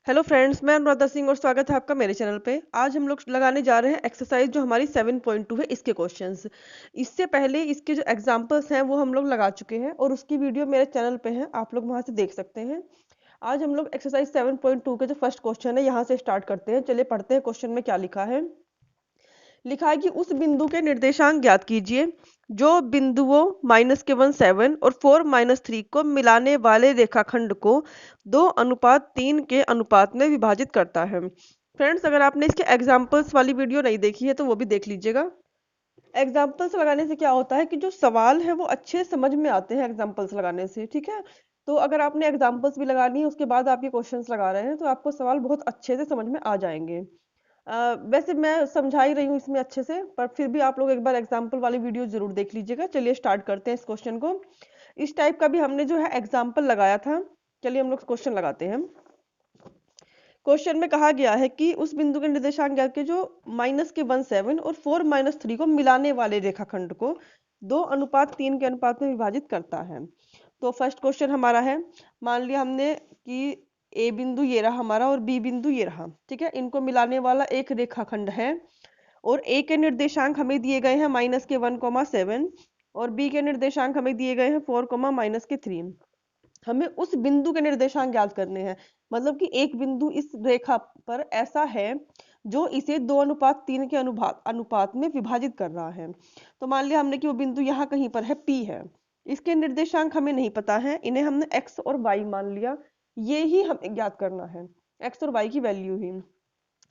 Hello friends, मैं अनुराधा सिंह और स्वागत है आपका मेरे चैनल पे। आज हम लोग लगाने जा रहे हैं एक्सरसाइज जो हमारी 7.2 है, इसके क्वेश्चंस। इससे पहले इसके जो एग्जांपल्स हैं वो हम लोग लगा चुके हैं और उसकी वीडियो मेरे चैनल पे है, आप लोग वहां से देख सकते हैं। आज हम लोग एक्सरसाइज 7.2 के जो फर्स्ट क्वेश्चन है यहाँ से स्टार्ट करते हैं। चलिए पढ़ते हैं क्वेश्चन में क्या लिखा है। लिखा है कि उस बिंदु के निर्देशांक ज्ञात कीजिए जो बिंदुओं -1 7 और 4 - 3 को मिलाने वाले रेखाखंड को 2:3 के अनुपात में विभाजित करता है। फ्रेंड्स, अगर आपने इसके एग्जाम्पल्स वाली वीडियो नहीं देखी है तो वो भी देख लीजिएगा। एग्जाम्पल्स लगाने से क्या होता है कि जो सवाल है वो अच्छे समझ में आते हैं एग्जाम्पल्स लगाने से, ठीक है। तो अगर आपने एग्जाम्पल्स भी लगानी है उसके बाद आप ये क्वेश्चंस लगा रहे हैं तो आपको सवाल बहुत अच्छे से समझ में आ जाएंगे। वैसे मैं समझा ही रही हूँ इसमें अच्छे से, पर फिर भी आप लोग एक बार एग्जाम्पल वाली वीडियो जरूर देख लीजिएगा। चलिए स्टार्ट करते हैं इस क्वेश्चन को। इस टाइप का भी हमने जो है एग्जाम्पल लगाया था। चलिए हम लोग क्वेश्चन लगाते हैं। क्वेश्चन में कहा गया है कि उस बिंदु के निर्देशांक ज्ञात के जो -1 7 और 4 - 3 को मिलाने वाले रेखाखंड को 2:3 के अनुपात में विभाजित करता है। तो फर्स्ट क्वेश्चन हमारा है, मान लिया हमने कि ए बिंदु ये रहा हमारा और बी बिंदु ये रहा, ठीक है। इनको मिलाने वाला एक रेखाखंड है और ए के निर्देशांक हमें दिए गए हैं -1 7 और बी के निर्देशांक हमें दिए गए हैं 4 - 3। हमें उस बिंदु के निर्देशांक ज्ञात करने हैं। मतलब कि एक बिंदु इस रेखा पर ऐसा है जो इसे 2:3 के अनुपात में विभाजित कर रहा है। तो मान लिया हमने कि वो बिंदु यहाँ कहीं पर है, P है। इसके निर्देशांक हमें नहीं पता है, इन्हें हमने x और y मान लिया। ये ही हमें ज्ञात करना है, x और y की वैल्यू ही।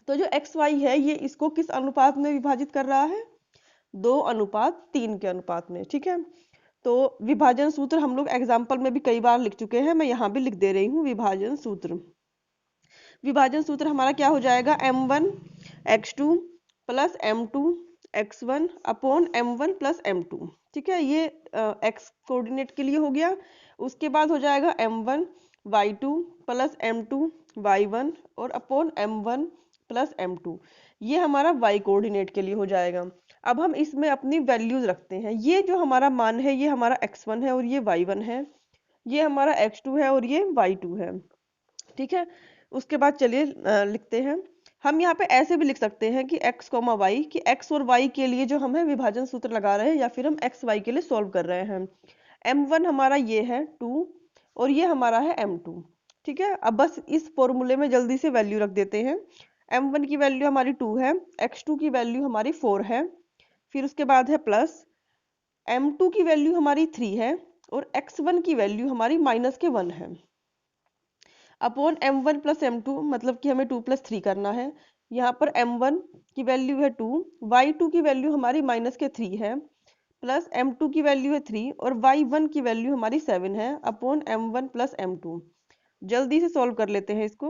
तो जो x y है ये इसको किस अनुपात में विभाजित कर रहा है? 2:3 के अनुपात में, ठीक है। तो विभाजन सूत्र हम लोग एग्जाम्पल में भी कई बार लिख चुके हैं, मैं यहाँ भी लिख दे रही हूँ विभाजन सूत्र। विभाजन सूत्र हमारा क्या हो जाएगा? m1 x2 plus m2 x1 upon m1 plus m2, ठीक है। ये x कोऑर्डिनेट के लिए हो गया। उसके बाद हो जाएगा m1 y2 plus m2 y1 और अपॉन m1 प्लस m2, ये हमारा y कोऑर्डिनेट के लिए हो जाएगा। अब हम इसमें अपनी वैल्यूज रखते हैं। ये जो हमारा मान है ये हमारा x1 है और ये y1 है, ये हमारा x2 है और ये y2 है, ठीक है। उसके बाद चलिए लिखते हैं। हम यहाँ पे ऐसे भी लिख सकते हैं कि x, y, कि x और y के लिए जो हम है विभाजन सूत्र लगा रहे हैं या फिर हम x y के लिए सॉल्व कर रहे हैं। m1 हमारा ये है 2 और ये हमारा है m2, ठीक है। अब बस इस फॉर्मूले में जल्दी से वैल्यू रख देते हैं। m1 की वैल्यू हमारी 2 है, x2 की वैल्यू हमारी 4 है, फिर उसके बाद है प्लस m2 की वैल्यू हमारी 3 है और x1 की वैल्यू हमारी -1 है, अपॉन m1 प्लस m2, मतलब कि हमें 2 + 3 करना है। यहाँ पर m1 की वैल्यू है 2, y2 की वैल्यू हमारी -3 है, प्लस m2 की वैल्यू है 3 और y1 की वैल्यू हमारी 7 है, अपॉन m1 प्लस m2। जल्दी से सॉल्व कर लेते हैं इसको।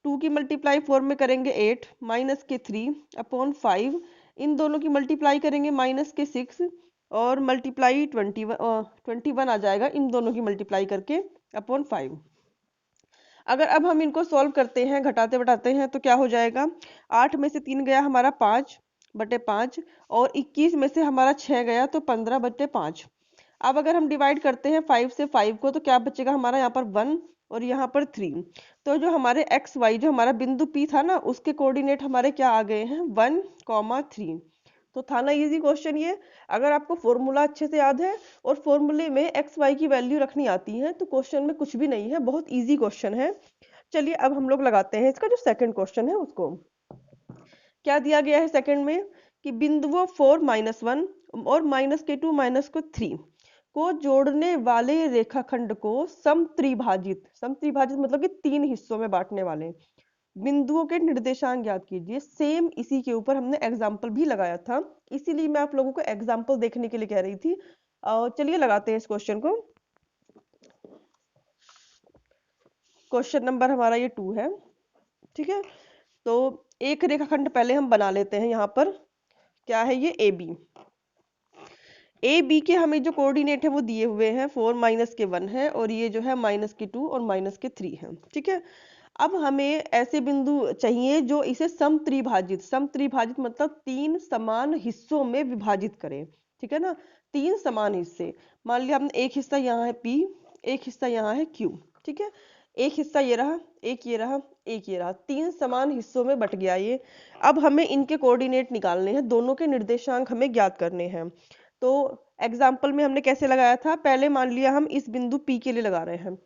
2 की मल्टीप्लाई 4 में करेंगे 8, -3 अपॉन 5, इन दोनों की मल्टीप्लाई करेंगे -6 और मल्टीप्लाई 21 आ जाएगा इन दोनों की मल्टीप्लाई करके अपॉन 5। अगर अब हम इनको सॉल्व करते हैं, घटाते बढ़ाते हैं, तो क्या हो जाएगा? 8 में से 3 गया हमारा 5/5 और 21 में से हमारा 6 गया तो 15/5। अब अगर हम डिवाइड करते हैं 5 से 5 को तो क्या बचेगा हमारा? यहाँ पर 1 और यहाँ पर 3। तो जो हमारे एक्स वाई जो हमारा बिंदु P था ना, उसके कोऑर्डिनेट हमारे क्या आ गए हैं? 1, 3। तो था ना इजी क्वेश्चन ये। अगर आपको फॉर्मूला अच्छे से याद है और फॉर्मूले में एक्स वाई की वैल्यू रखनी आती है तो क्वेश्चन में कुछ भी नहीं है, बहुत इजी क्वेश्चन है। चलिए अब हम लोग लगाते हैं इसका जो सेकंड क्वेश्चन है उसको। क्या दिया गया है सेकंड में? कि बिंदुओं 4 - 1 और -2 को जोड़ने वाले रेखाखंड को समत्रिभाजित, समत्रिभाजित मतलब कि 3 हिस्सों में बांटने वाले बिंदुओं के निर्देशांक ज्ञात कीजिए। सेम इसी के ऊपर हमने एग्जाम्पल भी लगाया था, इसीलिए मैं आप लोगों को एग्जाम्पल देखने के लिए कह रही थी। चलिए लगाते हैं इस क्वेश्चन को। क्वेश्चन नंबर हमारा ये 2 है, ठीक है। तो एक रेखाखंड पहले हम बना लेते हैं। यहाँ पर क्या है? ये ए बी के हमें जो कोऑर्डिनेट है वो दिए हुए हैं, 4 - 1 है और ये जो है -2 और -3 है, ठीक है। अब हमें ऐसे बिंदु चाहिए जो इसे समत्रिभाजित, समत्रिभाजित मतलब 3 समान हिस्सों में विभाजित करें, ठीक है ना। 3 समान हिस्से, मान लिया हमने एक हिस्सा यहाँ है P, एक हिस्सा यहाँ है Q, ठीक है, एक हिस्सा ये रहा, एक ये रहा, एक ये रहा, 3 समान हिस्सों में बट गया ये। अब हमें इनके कोऑर्डिनेट निकालने हैं, दोनों के निर्देशांक हमें ज्ञात करने हैं। तो एग्जाम्पल में हमने कैसे लगाया था, पहले मान लिया हम इस बिंदु P के लिए लगा रहे हैं।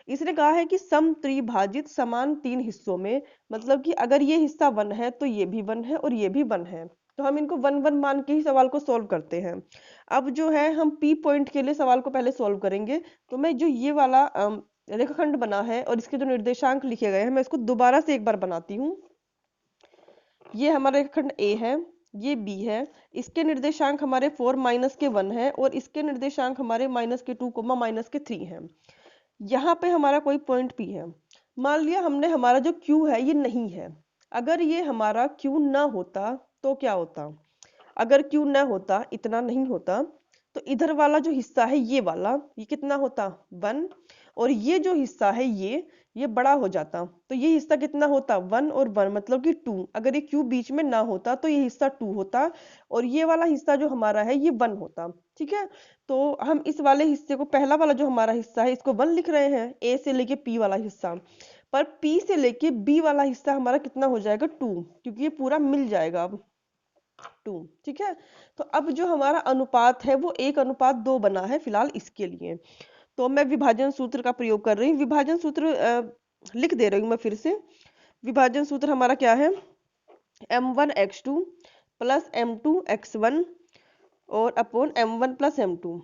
इसने कहा है कि सम त्रिभाजित समान 3 हिस्सों में, मतलब कि अगर ये हिस्सा 1 है तो ये भी 1 है और ये भी 1 है, तो हम इनको 1 1 मान के ही सवाल को सोल्व करते हैं। अब जो है हम P पॉइंट के लिए सवाल को पहले सोल्व करेंगे। तो मैं जो ये वाला रेखाखंड बना है और इसके जो निर्देशांक लिखे गए हैं, मैं इसको दोबारा से एक बार बनाती हूँ। ये हमारा रेखाखंड A है, ये B है, इसके निर्देशांक हमारे 4 माइनस के 1 है और इसके निर्देशांक हमारे माइनस के 2 माइनस के 3 है। यहाँ पे हमारा कोई पॉइंट P है। मान लिया हमने हमारा जो Q है ये नहीं है, अगर ये हमारा Q ना होता तो क्या होता, अगर Q ना होता, इतना नहीं होता, तो इधर वाला जो हिस्सा है ये वाला, ये कितना होता 1, और ये जो हिस्सा है ये बड़ा हो जाता, तो ये हिस्सा कितना होता 1 और 1 मतलब कि 2। अगर ये Q बीच में ना होता तो ये हिस्सा 2 होता और ये वाला हिस्सा जो हमारा है ये 1 होता। ठीक है, तो हम इस वाले हिस्से को, पहला वाला जो हमारा हिस्सा है इसको 1 लिख रहे हैं, A से लेके P वाला हिस्सा, पर P से लेके B वाला हिस्सा हमारा कितना हो जाएगा 2, क्योंकि ये पूरा मिल जाएगा अब 2। ठीक है, तो अब जो हमारा अनुपात है वो 1:2 बना है फिलहाल इसके लिए। तो मैं विभाजन सूत्र का प्रयोग कर रही हूँ। विभाजन सूत्र लिख दे रही हूँ मैं फिर से। विभाजन सूत्र हमारा क्या है, m1x2 प्लस m2x1 और अपॉन m1 प्लस m2।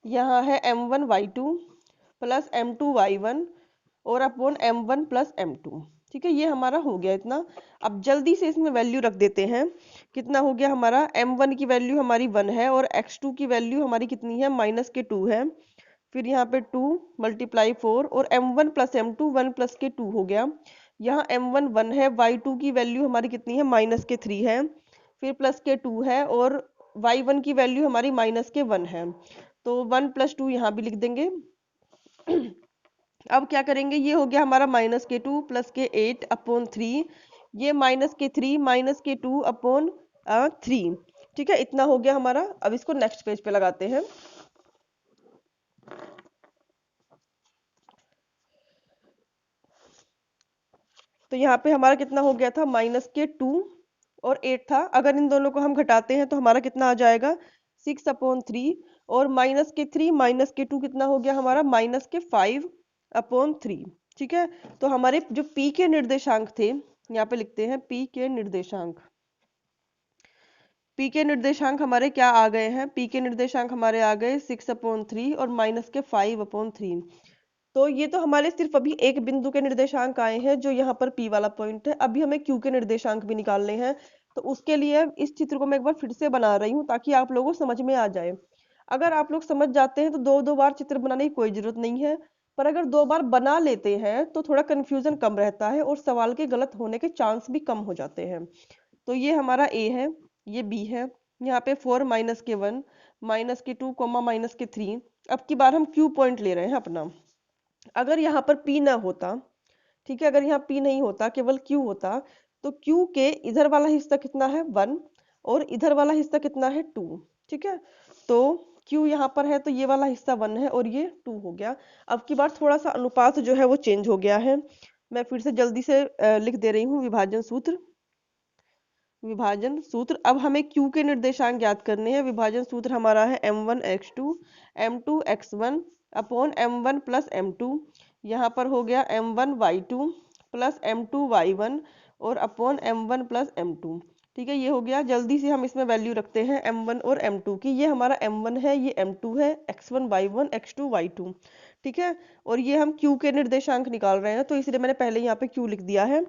यहाँ है m1y2 प्लस m2y1 और अपॉन m1 प्लस m2। ठीक है, ये हमारा हो गया इतना। अब जल्दी से इसमें वैल्यू रख देते हैं। कितना हो गया हमारा, m1 की वैल्यू हमारी 1 है और x2 की वैल्यू हमारी कितनी है, माइनस के 2 है। फिर यहाँ पे 2 मल्टीप्लाई 4 और m1 प्लस m2 1 प्लस के 2 हो गया। यहाँ m1 1 है, y2 की वैल्यू हमारी कितनी है, माइनस के 3 है, फिर प्लस के 2 है और y1 की वैल्यू हमारी माइनस के 1 है। तो 1 प्लस 2 यहाँ भी लिख देंगे। अब क्या करेंगे, ये हो गया हमारा माइनस के 2 प्लस के 8 अपॉन 3, ये माइनस के 3 माइनस के 2 अपॉन 3। ठीक है, इतना हो गया हमारा। अब इसको नेक्स्ट पेज पे लगाते हैं। तो यहाँ पे हमारा कितना हो गया था, माइनस के 2 और 8 था। अगर इन दोनों को हम घटाते हैं तो हमारा कितना आ जाएगा, 6 अपॉन 3 और माइनस के 3 माइनस के 2 कितना हो गया हमारा, माइनस के 5 अपॉन 3। ठीक है, तो हमारे जो P के निर्देशांक थे, यहाँ पे लिखते हैं P के निर्देशांक। P के निर्देशांक हमारे क्या आ गए हैं, P के निर्देशांक हमारे आ गए 6 अपॉन 3 और माइनस के 5 अपॉन 3। तो ये तो हमारे सिर्फ अभी एक बिंदु के निर्देशांक आए हैं जो यहाँ पर P वाला पॉइंट है। अभी हमें Q के निर्देशांक भी निकालने हैं। तो उसके लिए इस चित्र को मैं एक बार फिर से बना रही हूँ ताकि आप लोगों को समझ में आ जाए। अगर आप लोग समझ जाते हैं तो दो बार चित्र बनाने की कोई जरूरत नहीं है, पर अगर 2 बार बना लेते हैं तो थोड़ा कंफ्यूजन कम रहता है और सवाल के गलत होने के चांस भी कम हो जाते हैं। तो ये हमारा A है, ये B है, यहाँ पे 4 माइनस के 1 माइनस के 2 माइनस के 3। अब की बार हम Q पॉइंट ले रहे हैं अपना। अगर यहाँ पर P ना होता, ठीक है, अगर यहाँ P नहीं होता, केवल Q होता, तो Q के इधर वाला हिस्सा कितना है 1 और इधर वाला हिस्सा कितना है 2। ठीक है, तो Q यहाँ पर है तो ये वाला हिस्सा 1 है और ये 2 हो गया। अब की बार थोड़ा सा अनुपात जो है वो चेंज हो गया है। मैं फिर से जल्दी से लिख दे रही हूँ विभाजन सूत्र। विभाजन सूत्र, अब हमें Q के निर्देशांक ज्ञात करने हैं। विभाजन सूत्र हमारा है m1x2 m2x1 upon m1 plus m2। यहाँ पर हो गया m1y2 प्लस m2y1 और अपॉन m1 प्लस m2। ठीक है, ये हो गया। जल्दी से हम इसमें वैल्यू रखते हैं m1 और m2 की। ये हमारा m1 है, ये m2 है, x1 y1 x2 y2। ठीक है, और ये हम Q के निर्देशांक निकाल रहे हैं तो इसलिए मैंने पहले यहाँ पे Q लिख दिया है।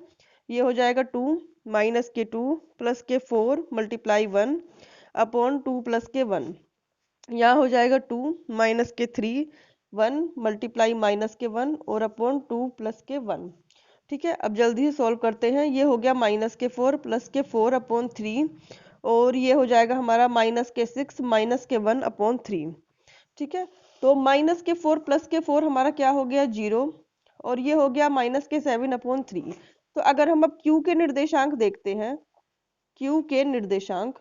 ये हो जाएगा 2 माइनस के 2 प्लस के 4 मल्टीप्लाई 1 अपॉन 2 प्लस के 1। यहाँ हो जाएगा 2 माइनस के 3 1 मल्टीप्लाई माइनस के 1 और अपॉन 2 प्लस के 1। ठीक है, अब जल्दी से सॉल्व करते हैं। ये हो गया माइनस के 4 प्लस के 4 अपॉन 3 और ये हो जाएगा हमारा माइनस के 6 माइनस के 1 अपॉन 3। ठीक है, तो माइनस के 4 प्लस के 4 हमारा क्या हो गया 0 और ये हो गया माइनस के 7 अपॉन 3। तो अगर हम अब Q के निर्देशांक देखते हैं, Q के निर्देशांक,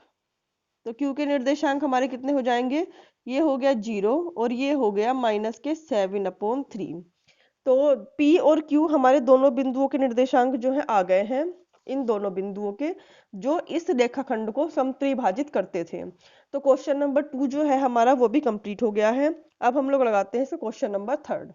तो Q के निर्देशांक हमारे कितने हो जाएंगे, ये हो गया 0 और ये हो गया माइनस के 7 अपॉन 3। तो P और Q हमारे दोनों बिंदुओं के निर्देशांक जो है आ गए हैं, इन दोनों बिंदुओं के, जो इस रेखाखंड को समत्रिभाजित करते थे। तो क्वेश्चन नंबर 2 जो है हमारा वो भी कंप्लीट हो गया है। अब हम लोग लगाते हैं इसे क्वेश्चन नंबर 3।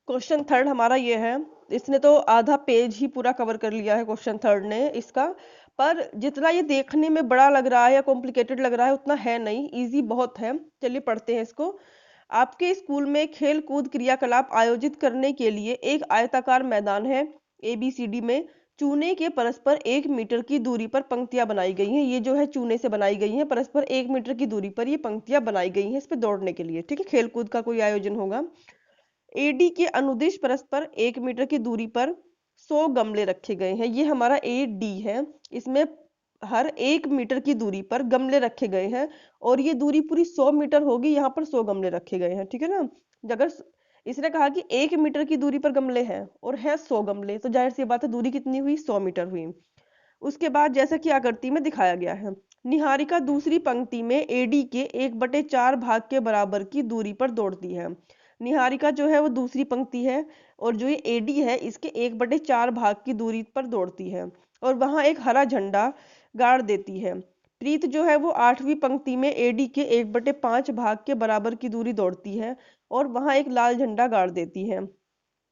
क्वेश्चन 3 हमारा ये है, इसने तो आधा पेज ही पूरा कवर कर लिया है क्वेश्चन 3 ने इसका, पर जितना ये देखने में बड़ा लग रहा है या कॉम्प्लिकेटेड लग रहा है उतना है नहीं, इजी बहुत है। चलिए पढ़ते हैं इसको। आपके स्कूल में खेल कूद क्रियाकलाप आयोजित करने के लिए एक आयताकार मैदान है ABCD में। चूने के परस्पर 1 मीटर की दूरी पर पंक्तियां बनाई गई हैं। ये जो है चूने से बनाई गई हैं, परस्पर 1 मीटर की दूरी पर ये पंक्तियां बनाई गई हैं इस पे दौड़ने के लिए, ठीक है, खेल कूद का कोई आयोजन होगा। AD के अनुदिश परस्पर 1 मीटर की दूरी पर 100 गमले रखे गए हैं। ये हमारा AD है, इसमें हर 1 मीटर की दूरी पर गमले रखे गए हैं और ये दूरी पूरी 100 मीटर होगी, यहाँ पर 100 गमले रखे गए हैं, ठीक है ना। अगर इसने कहा कि 1 मीटर की दूरी पर गमले हैं और है 100 गमले, तो जाहिर सी बात है दूरी कितनी हुई, 100 मीटर हुई। उसके बाद जैसा कि आकृति में दिखाया गया है, निहारिका दूसरी पंक्ति में AD के 1/4 भाग के बराबर की दूरी पर दौड़ती है। निहारिका जो है वो दूसरी पंक्ति है और जो ये AD है इसके 1/4 भाग की दूरी पर दौड़ती है और वहां एक हरा झंडा गाड़ देती है। प्रीत जो है वो 8वीं पंक्ति में AD के 1/5 भाग के बराबर की दूरी दौड़ती है और वहां एक लाल झंडा गाड़ देती है।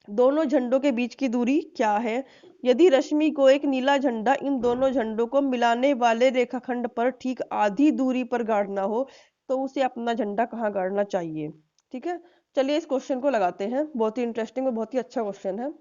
दोनों झंडों के बीच की दूरी क्या है? यदि रश्मि को एक नीला झंडा इन दोनों झंडों को मिलाने वाले रेखाखंड पर ठीक आधी दूरी पर गाड़ना हो तो उसे अपना झंडा कहाँ गाड़ना चाहिए? ठीक है, चलिए इस क्वेश्चन को लगाते हैं। बहुत ही इंटरेस्टिंग और बहुत ही अच्छा क्वेश्चन है।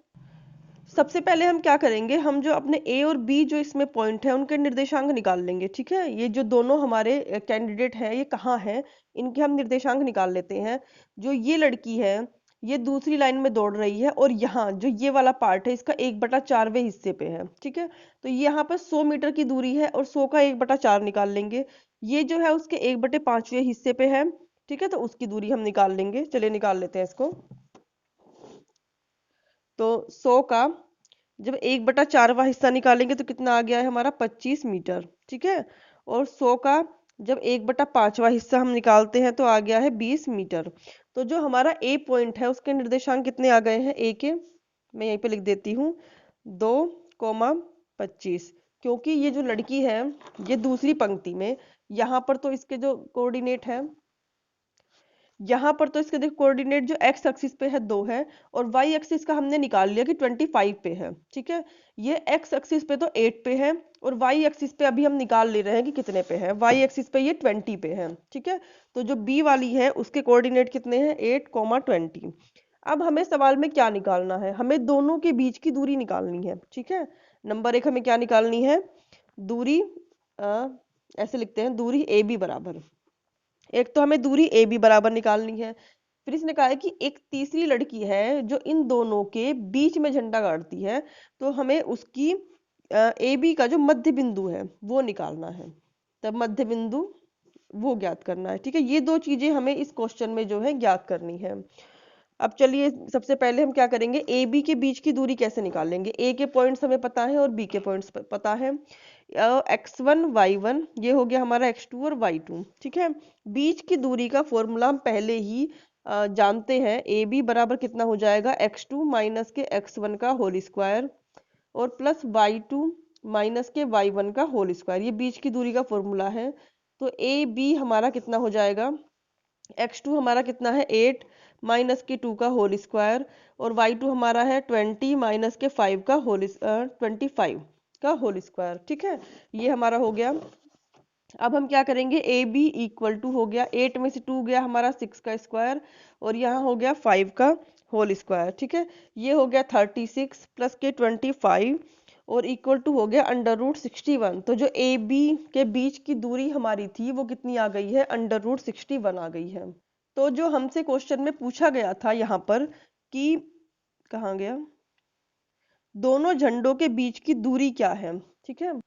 सबसे पहले हम क्या करेंगे, हम जो अपने A और B जो इसमें पॉइंट है उनके निर्देशांक निकाल लेंगे, ठीक है। ये जो दोनों हमारे कैंडिडेट हैं ये कहाँ हैं, इनके हम निर्देशांक निकाल लेते हैं। जो ये लड़की है ये दूसरी लाइन में दौड़ रही है और यहाँ जो ये वाला पार्ट है इसका 1/4वें हिस्से पे है, ठीक है। तो यहाँ पर 100 मीटर की दूरी है और 100 का 1/4 निकाल लेंगे। ये जो है उसके 1/5वें हिस्से पे है, ठीक है, तो उसकी दूरी हम निकाल लेंगे। चलिए निकाल लेते हैं इसको। तो 100 का जब 1/4वां हिस्सा निकालेंगे तो कितना आ गया है हमारा, 25 मीटर, ठीक है। और 100 का जब 1/5वां हिस्सा हम निकालते हैं तो आ गया है 20 मीटर। तो जो हमारा A पॉइंट है उसके निर्देशांक कितने आ गए हैं, A के मैं यहीं पे लिख देती हूँ 2,25, क्योंकि ये जो लड़की है ये दूसरी पंक्ति में, यहाँ पर तो इसके जो कोऑर्डिनेट है, यहाँ पर तो इसके देखो कोऑर्डिनेट जो x एक्सिस पे है 2 है और y एक्सिस का हमने निकाल लिया कि 25 पे है, ठीक है। ये x एक्सिस पे तो 8 पे है और y एक्सिस पे अभी हम निकाल ले रहे हैं कि कितने पे है, y एक्सिस पे ये 20 पे है, ठीक है। तो जो b वाली है उसके कोऑर्डिनेट कितने हैं, 8,20। अब हमें सवाल में क्या निकालना है, हमें दोनों के बीच की दूरी निकालनी है, ठीक है। नंबर 1 हमें क्या निकालनी है, दूरी ऐसे लिखते हैं, दूरी AB बराबर, एक तो हमें दूरी AB बराबर निकालनी है। फिर इसने कहा है कि एक तीसरी लड़की है जो इन दोनों के बीच में झंडा गाड़ती है, तो हमें उसकी AB का जो मध्य बिंदु है वो निकालना है, तब मध्य बिंदु वो ज्ञात करना है, ठीक है। ये दो चीजें हमें इस क्वेश्चन में जो है ज्ञात करनी है। अब चलिए सबसे पहले हम क्या करेंगे, AB के बीच की दूरी कैसे निकालेंगे। A के पॉइंट्स हमें पता है और B के पॉइंट्स पता है, x1 y1 ये हो गया हमारा x2 और y2, ठीक है। बीच की दूरी का फॉर्मूला हम पहले ही जानते हैं, AB बराबर कितना हो जाएगा, x2 माइनस के x1 का होल स्क्वायर और प्लस y2 माइनस के y1 का होल स्क्वायर, ये बीच की दूरी का फॉर्मूला है। तो AB हमारा कितना हो जाएगा, x2 हमारा कितना है 8 माइनस के 2 का होल स्क्वायर और y2 हमारा है 20 माइनस के 5 का होल 25 का होल स्क्वायर, ठीक है। ये हमारा हो गया। अब हम क्या करेंगे, ए बी इक्वल टू हो गया 8 में से 2 गया हमारा 6 का स्क्वायर और यहाँ हो गया 5 का होल स्क्वायर, ठीक है। ये हो गया 36 प्लस के 25 और इक्वल टू हो गया √61। तो जो ए बी के बीच की दूरी हमारी थी वो कितनी आ गई है, √61 आ गई है। तो जो हमसे क्वेश्चन में पूछा गया था यहाँ पर कि कहाँ गया, दोनों झंडों के बीच की दूरी क्या है, ठीक है।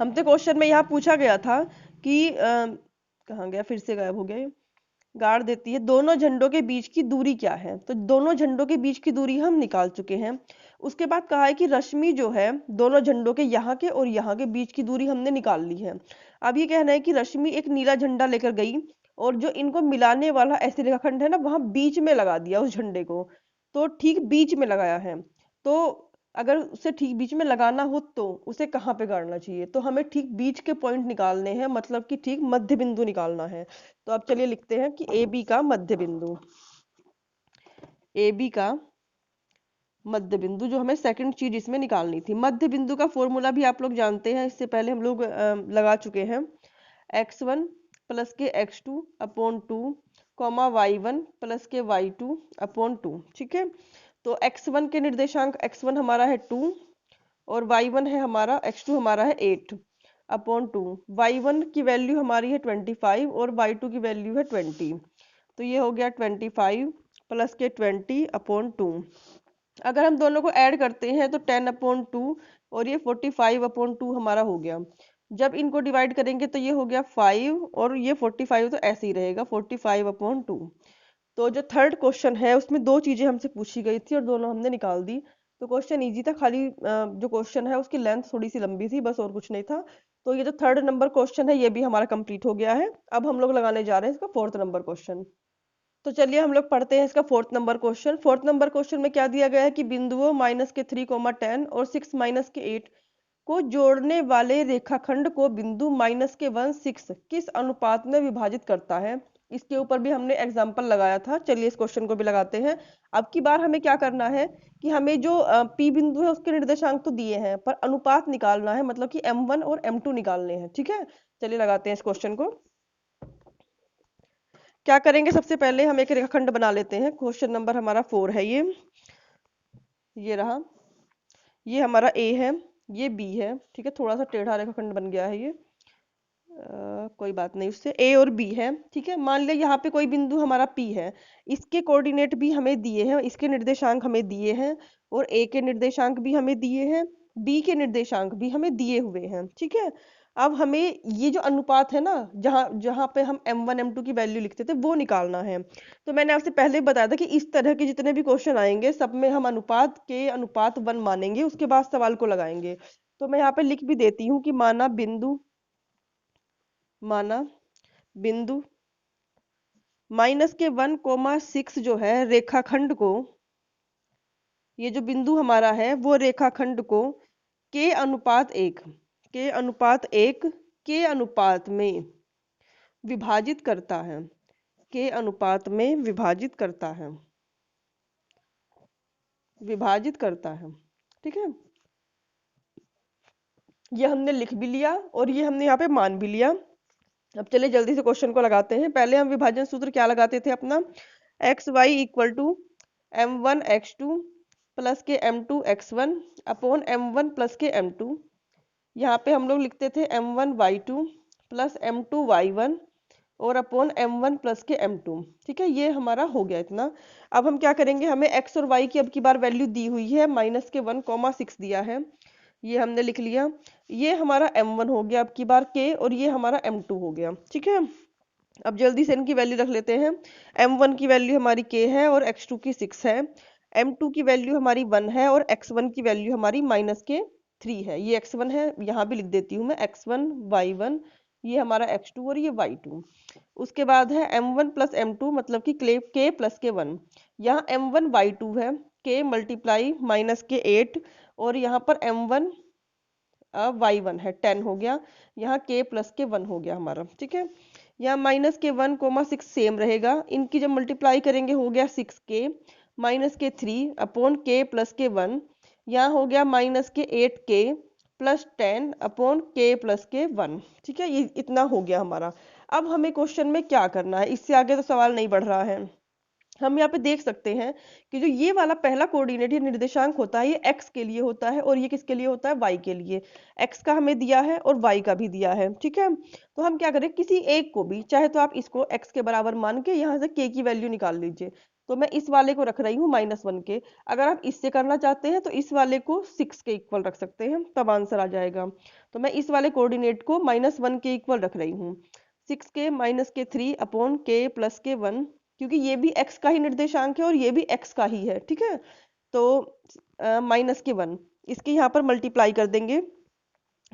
हमसे क्वेश्चन में यहाँ पूछा गया था कि कहाँ गया, फिर से गायब हो गया ये, गाड़ देती है, दोनों झंडों के बीच की दूरी क्या है। तो दोनों झंडों के बीच की दूरी हम निकाल चुके हैं। उसके बाद कहा है कि रश्मि जो है दोनों झंडों के यहाँ के और यहाँ के बीच की दूरी हमने निकाल ली है। अब ये कहना है कि रश्मि एक नीला झंडा लेकर गई और जो इनको मिलाने वाला ऐसे रेखाखंड है ना वहां बीच में लगा दिया उस झंडे को, तो ठीक बीच में लगाया है। तो अगर उसे ठीक बीच में लगाना हो तो उसे कहाँ पे गाड़ना चाहिए, तो हमें ठीक बीच के पॉइंट निकालने हैं, मतलब कि ठीक मध्य बिंदु निकालना है। तो अब चलिए लिखते हैं कि ए बी का मध्य बिंदु, ए बी का मध्य बिंदु जो हमें सेकंड चीज इसमें निकालनी थी। मध्य बिंदु का फॉर्मूला भी आप लोग जानते हैं, इससे पहले हम लोग लगा चुके हैं। x1 प्लस के x2 upon 2 comma y1 plus के y2 अपॉन 2। ठीक है, तो x1 के निर्देशांक, x1 हमारा है 2 और y1 है हमारा, x2 हमारा है 8 अपॉन 2। y1 की वैल्यू हमारी है 25 और y2 की वैल्यू है 20। तो ये हो गया 25 प्लस के 20 अपॉन 2। अगर हम दोनों को ऐड करते हैं तो 10 अपॉन 2 और ये 45 अपॉन 2 हमारा हो गया। जब इनको डिवाइड करेंगे तो ये हो गया 5 और ये 45 तो ऐसे ही रहेगा 45 अपॉन 2। तो जो थर्ड क्वेश्चन है उसमें दो चीजें हमसे पूछी गई थी और दोनों हमने निकाल दी। तो क्वेश्चन इजी था, खाली जो क्वेश्चन है उसकी लेंथ थोड़ी सी लंबी थी, बस और कुछ नहीं था। तो ये जो थर्ड नंबर क्वेश्चन है ये भी हमारा कंप्लीट हो गया है। अब हम लोग लगाने जा रहे हैं इसका फोर्थ नंबर क्वेश्चन। तो चलिए हम लोग पढ़ते हैं इसका fourth number question. Fourth number question में क्या दिया गया है कि बिंदुओं माइनस के 3, 10 और 6 माइनस के 8 को जोड़ने वाले रेखाखंड को बिंदु माइनस के 1, 6 किस अनुपात में विभाजित करता है। इसके ऊपर भी हमने एग्जाम्पल लगाया था, चलिए इस क्वेश्चन को भी लगाते हैं। अब की बार हमें क्या करना है कि हमें जो पी बिंदु है उसके निर्देशांक तो दिए हैं पर अनुपात निकालना है, मतलब कि m1 और m2 निकालने हैं। ठीक है, चलिए लगाते हैं इस क्वेश्चन को। क्या करेंगे, सबसे पहले हम एक रेखाखंड बना लेते हैं। क्वेश्चन नंबर हमारा 4 है, ये रहा, ये हमारा ए है, ये बी है। ठीक है, थोड़ा सा टेढ़ा रेखाखंड बन गया है ये, कोई बात नहीं, उससे ए और बी है। ठीक है, मान लिया यहाँ पे कोई बिंदु हमारा पी है, इसके कोऑर्डिनेट भी हमें दिए हैं, इसके निर्देशांक हमें दिए हैं और ए के निर्देशांक भी हमें दिए हैं, बी के निर्देशांक भी हमें दिए हुए हैं। ठीक है, अब हमें ये जो अनुपात है ना, जहाँ जहाँ पे हम m1 m2 की वैल्यू लिखते थे वो निकालना है। तो मैंने आपसे पहले ही बताया था कि इस तरह के जितने भी क्वेश्चन आएंगे सब में हम अनुपात के अनुपात 1 मानेंगे, उसके बाद सवाल को लगाएंगे। तो मैं यहाँ पे लिख भी देती हूँ कि माना बिंदु माइनस के 1, 6 जो है रेखाखंड को, ये जो बिंदु हमारा है वो रेखाखंड को के अनुपात 1 के अनुपात 1 के अनुपात में विभाजित करता है, के अनुपात में विभाजित करता है, विभाजित करता है। ठीक है, ये हमने लिख भी लिया और ये हमने यहाँ पे मान भी लिया। अब चलिए जल्दी से क्वेश्चन को लगाते हैं। पहले हम विभाजन सूत्र क्या लगाते थे अपना, x y equal to m1 x2 plus के m2 x1 upon m1 plus के m2। यहाँ पे हम लोग लिखते थे m1 y2 plus m2 y1 और अपॉन m1 प्लस के m2। ठीक है, ये हमारा हो गया इतना। अब हम क्या करेंगे, हमें x और y की अब की बार वैल्यू दी हुई है, -1, 6 दिया है, ये हमने लिख लिया। ये हमारा m1 हो गया अब की बार k और ये हमारा m2 हो गया। ठीक है, अब जल्दी से इनकी वैल्यू रख लेते हैं। m1 की वैल्यू हमारी k है और x2 की 6 है, m2 की वैल्यू हमारी 1 है और x1 की वैल्यू हमारी -3 है। ये x1 है, यहाँ भी लिख देती हूँ मैं, x1 y1, ये हमारा x2 और ये y2। उसके बाद है m1 प्लस m2 मतलब कि k प्लस के 1। यहाँ m1 y2 है, k मल्टीप्लाई -8 और यहाँ पर m1 y1 है, 10 हो गया। यहाँ k प्लस के 1 हो गया हमारा। ठीक है, यहाँ -1, 6 सेम रहेगा, इनकी जब मल्टीप्लाई करेंगे हो गया 6k -3 अपॉन k प्लस के 1। यहाँ हो गया -8k plus 10 upon k plus के 1। ठीक है, ये इतना हो गया हमारा। अब हमें क्वेश्चन में क्या करना है, इससे आगे तो सवाल नहीं बढ़ रहा है। हम यहाँ पे देख सकते हैं कि जो ये वाला पहला कोऑर्डिनेट या निर्देशांक होता है ये x के लिए होता है और ये किसके लिए होता है, y के लिए। x का हमें दिया है और y का भी दिया है। ठीक है, तो हम क्या करें, किसी एक को भी, चाहे तो आप इसको x के बराबर मान के यहाँ से k की वैल्यू निकाल लीजिए। तो मैं इस वाले को रख रही हूँ -1 के। अगर आप इससे करना चाहते हैं तो इस वाले को 6 के इक्वल रख सकते हैं, तब आंसर आ जाएगा। तो मैं इस वाले कोऑर्डिनेट को -1 के इक्वल रख रही हूँ, 6k -3 अपॉन k प्लस के 1, क्योंकि ये भी x का ही निर्देशांक है और ये भी x का ही है। ठीक है, तो -1 इसके यहाँ पर मल्टीप्लाई कर देंगे,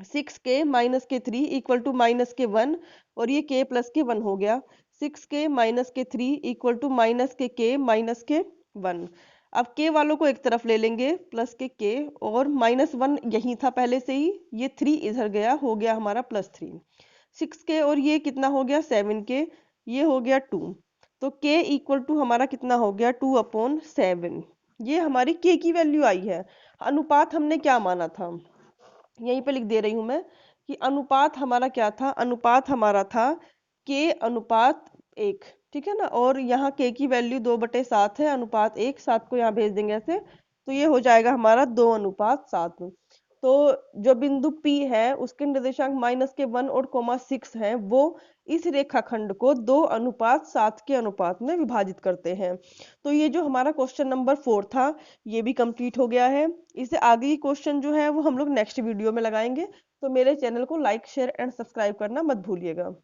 6k -3 इक्वल टू -1 और ये k प्लस के 1 हो गया। 6k माइनस के 3 इक्वल टू माइनस के k माइनस के 1। अब k वालों को एक तरफ ले लेंगे प्लस के k, और -1 यही था पहले से ही, ये 3 इधर गया, हो गया हमारा +3। 6k और ये कितना हो गया 7k, ये हो गया 2। तो k इक्वल टू हमारा कितना हो गया 2/7। ये हमारी k की वैल्यू आई है। अनुपात हमने क्या माना था, यहीं पे लिख दे रही हूं मैं कि अनुपात हमारा क्या था, अनुपात हमारा था k अनुपात 1, ठीक है ना। और यहाँ k की वैल्यू 2/7 है, अनुपात 1, 7 को यहाँ भेज देंगे ऐसे, तो ये हो जाएगा हमारा 2:7। तो जो बिंदु P है उसके निर्देशांक -1 और -6 हैं, वो इस रेखाखंड को 2:7 के अनुपात में विभाजित करते हैं। तो ये जो हमारा क्वेश्चन नंबर 4 था ये भी कंप्लीट हो गया है। इससे आगे की क्वेश्चन जो है वो हम लोग नेक्स्ट वीडियो में लगाएंगे। तो मेरे चैनल को लाइक शेयर एंड सब्सक्राइब करना मत भूलिएगा।